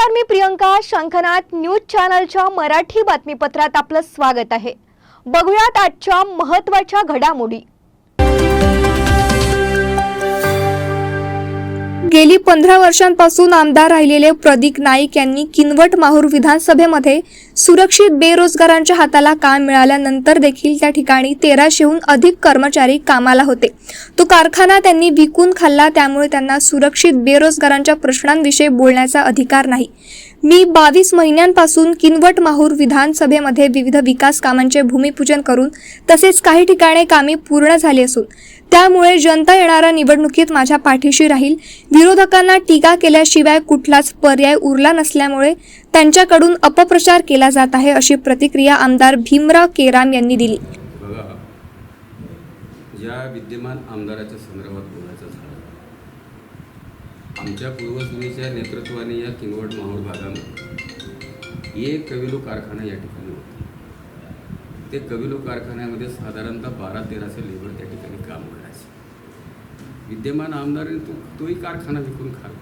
नमस्कार, मी प्रियंका. शंखनाद न्यूज चॅनलच्या मराठी बातमीपत्रात आपलं स्वागत आहे. बघूयात आजच्या महत्त्वाच्या घडामोडी. गेली 15 वर्षांपासून आमदार राहिलेले प्रदीप नाईक यांनी किनवट माहूर विधानसभेमध्ये सुरक्षित बेरोजगारांच्या हाताला काम मिळाल्यानंतर देखील त्या ठिकाणी 1300हून अधिक कर्मचारी कामाला होते. तो कारखाना त्यांनी विकून खाल्ला, त्यामुळे त्यांना सुरक्षित बेरोजगारांच्या प्रश्नांविषयी बोलण्याचा अधिकार नाही. मी 22 महिन्यांपासून किनवट माहूर विधानसभेमध्ये विविध विकास कामांचे भूमिपूजन करून तसेच काही ठिकाणी कामे पूर्ण झाली असून त्यामुळे जनता येणाऱ्या निवडणुकीत माझ्या पाठीशी राहील. विरोधकांना टीका केल्याशिवाय कुठलाच पर्याय उरला नसल्यामुळे त्यांच्याकडून अपप्रचार केला जात आहे, अशी प्रतिक्रिया आमदार भीमराव केराम यांनी दिली. या विद्यमान आमदाराच्या संदर्भात बोलायचं झालं, आमच्या पूर्वसुनीच्या नेतृत्वाने या किनवट माहूर भागामध्ये एक कविलो कारखाना या ठिकाणी होता. ते कविलो कारखान्यामध्ये साधारणतः 12-1300 लेबर त्या ठिकाणी काम करायचे. विद्यमान आमदारांनी तोही कारखाना विकून खाल्ला.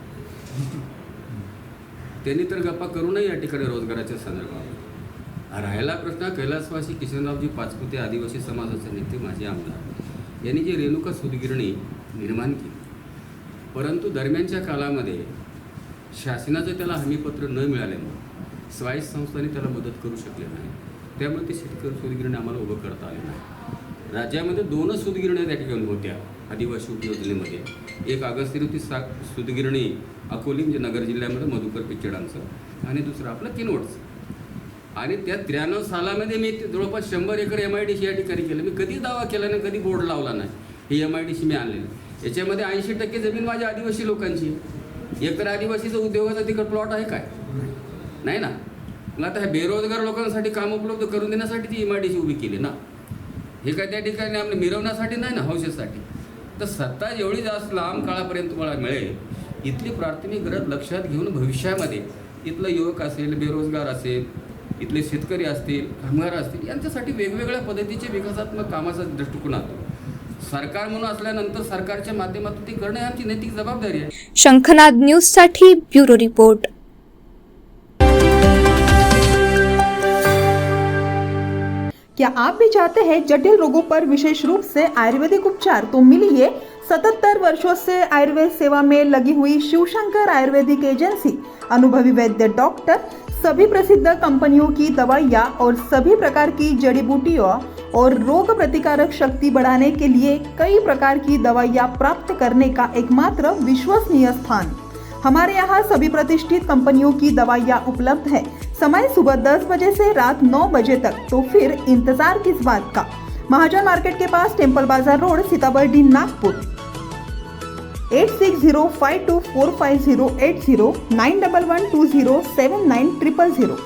त्यांनी तर गप्पा करूनही या ठिकाणी रोजगाराच्या संदर्भात राहायला प्रश्न कैलासवासी किशनरावजी पाचपुते आदिवासी समाजाचे नेते माजी आमदार यांनी जी रेणुका सूतगिरणी निर्माण केली, परंतु दरम्यानच्या काळामध्ये शासनाचं त्याला हमीपत्र न मिळाल्यामुळे स्वायत्त संस्थांनी त्याला मदत करू शकले नाही. त्यामुळे ते शेतकरी सूतगिरणी आम्हाला उभं करता आले नाही. राज्यामध्ये 2 सूतगिरण्या त्या ठिकाणी होत्या आदिवासी उपयोजनेमध्ये. एक अगस्तीरुती सूतगिरणी अकोली म्हणजे नगर जिल्ह्यामध्ये मधुकर पिचडांचं, आणि दुसरं आपलं किनवटचं. आणि त्या 93 सालामध्ये मी जवळपास 100 एकर MIDC या ठिकाणी केलं. मी कधी दावा केला नाही, कधी बोर्ड लावला नाही. ही MIDC मी आणलेली. याच्यामध्ये 80% जमीन माझ्या आदिवासी लोकांची. एकतर आदिवासीचा उद्योगाचा तिकडे प्लॉट आहे काय? नाही ना. मग आता ह्या बेरोजगार लोकांसाठी काम उपलब्ध करून देण्यासाठी ती MIDC उभी केली ना. हे काय त्या ठिकाणी आपल्या मिरवण्यासाठी नाही ना, हौसेसाठी. तर सत्ता एवढी जास्त लांब काळापर्यंत तुम्हाला मिळेल, इथली प्राथमिक गरज लक्षात घेऊन भविष्यामध्ये इथलं युवक असेल, बेरोजगार असेल, इथले शेतकरी असतील, कामगार असतील, यांच्यासाठी वेगवेगळ्या पद्धतीचे विकासात्मक कामाचा दृष्टिकोन असतो. सरकार म्हणून असल्यानंतर सरकारच्या माध्यमातून ती करणे आमची नैतिक जबाबदारी आहे. शंखनाद न्यूजसाठी ब्युरो रिपोर्ट. क्या आप भी चाहते हैं जटिल रोगों पर विशेष रूप से आयुर्वेदिक उपचार? तो मिलिए 77 वर्षों से आयुर्वेद सेवा में लगी हुई शिवशंकर आयुर्वेदिक एजेंसी. अनुभवी वैद्य डॉक्टर, सभी प्रसिद्ध कंपनियों की दवाइयाँ और सभी प्रकार की जड़ी बूटियों और रोग प्रतिकारक शक्ति बढ़ाने के लिए कई प्रकार की दवाइयाँ प्राप्त करने का एकमात्र विश्वसनीय स्थान. हमारे यहाँ सभी प्रतिष्ठित कंपनियों की दवाइयाँ उपलब्ध है. समय सुबह 10 बजे से रात 9 बजे तक. तो फिर इंतजार किस बात का? महाजन मार्केट के पास, टेम्पल बाजार रोड, सीताबर्डी, नागपुर. 8605245080 9112079000.